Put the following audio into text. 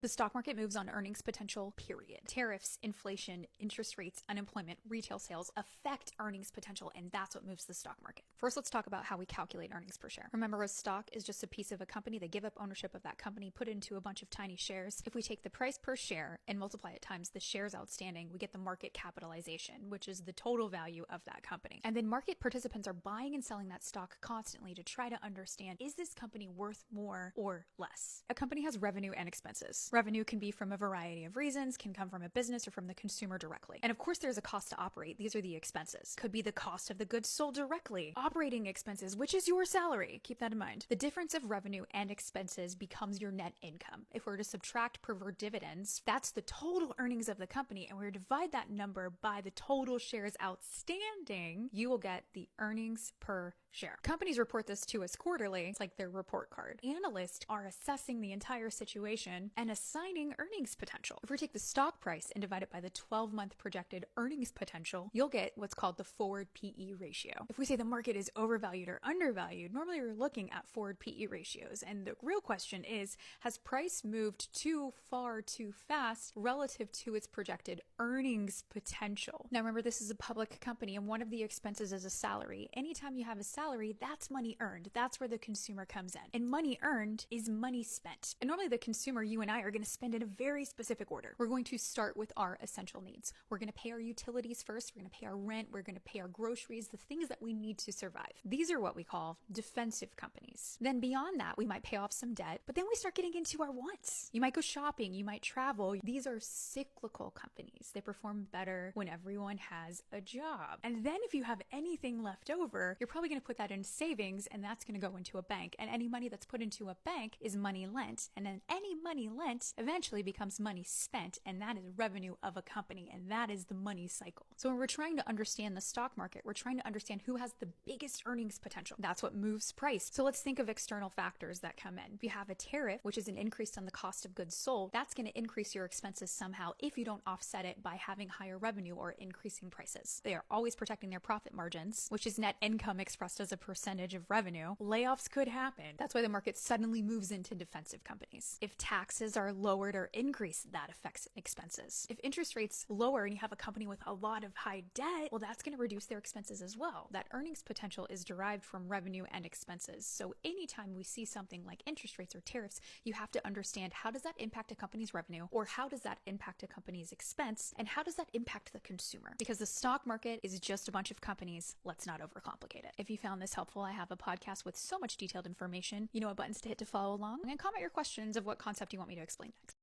The stock market moves on earnings potential, period. Tariffs, inflation, interest rates, unemployment, retail sales affect earnings potential, and that's what moves the stock market. First, let's talk about how we calculate earnings per share. Remember, a stock is just a piece of a company. They give up ownership of that company, put it into a bunch of tiny shares. If we take the price per share and multiply it times the shares outstanding, we get the market capitalization, which is the total value of that company. And then market participants are buying and selling that stock constantly to try to understand, is this company worth more or less? A company has revenue and expenses. Revenue can be from a variety of reasons, can come from a business or from the consumer directly. And of course, there's a cost to operate. These are the expenses. Could be the cost of the goods sold directly. Operating expenses, which is your salary. Keep that in mind. The difference of revenue and expenses becomes your net income. If we're to subtract preferred dividends, that's the total earnings of the company, and we're to divide that number by the total shares outstanding, you will get the earnings per share. Companies report this to us quarterly. It's like their report card. Analysts are assessing the entire situation and assigning earnings potential. If we take the stock price and divide it by the 12-month projected earnings potential, you'll get what's called the forward PE ratio. If we say the market is overvalued or undervalued, normally we're looking at forward PE ratios. And the real question is, has price moved too far too fast relative to its projected earnings potential? Now remember, this is a public company and one of the expenses is a salary. Anytime you have a salary, that's money earned. That's where the consumer comes in. And money earned is money spent. And normally the consumer, you and I, are going to spend in a very specific order. We're going to start with our essential needs. We're going to pay our utilities first. We're going to pay our rent. We're going to pay our groceries, the things that we need to survive. These are what we call defensive companies. Then beyond that, we might pay off some debt, but then we start getting into our wants. You might go shopping. You might travel. These are cyclical companies. They perform better when everyone has a job. And then if you have anything left over, you're probably going to put that in savings, and that's going to go into a bank. And any money that's put into a bank is money lent. And then any money lent eventually becomes money spent, and that is revenue of a company, and that is the money cycle. So when we're trying to understand the stock market, we're trying to understand who has the biggest earnings potential. That's what moves price. So let's think of external factors that come in. If you have a tariff, which is an increase on the cost of goods sold, that's going to increase your expenses somehow if you don't offset it by having higher revenue or increasing prices. They are always protecting their profit margins, which is net income expressed as a percentage of revenue. Layoffs could happen. That's why the market suddenly moves into defensive companies. If taxes are lowered or increased, that affects expenses. If interest rates lower and you have a company with a lot of high debt, well, that's going to reduce their expenses as well. That earnings potential is derived from revenue and expenses. So anytime we see something like interest rates or tariffs, you have to understand, how does that impact a company's revenue, or how does that impact a company's expense, and how does that impact the consumer? Because the stock market is just a bunch of companies. Let's not overcomplicate it. If you found this helpful, I have a podcast with so much detailed information. You know what buttons to hit to follow along, and comment your questions of what concept you want me to explain next.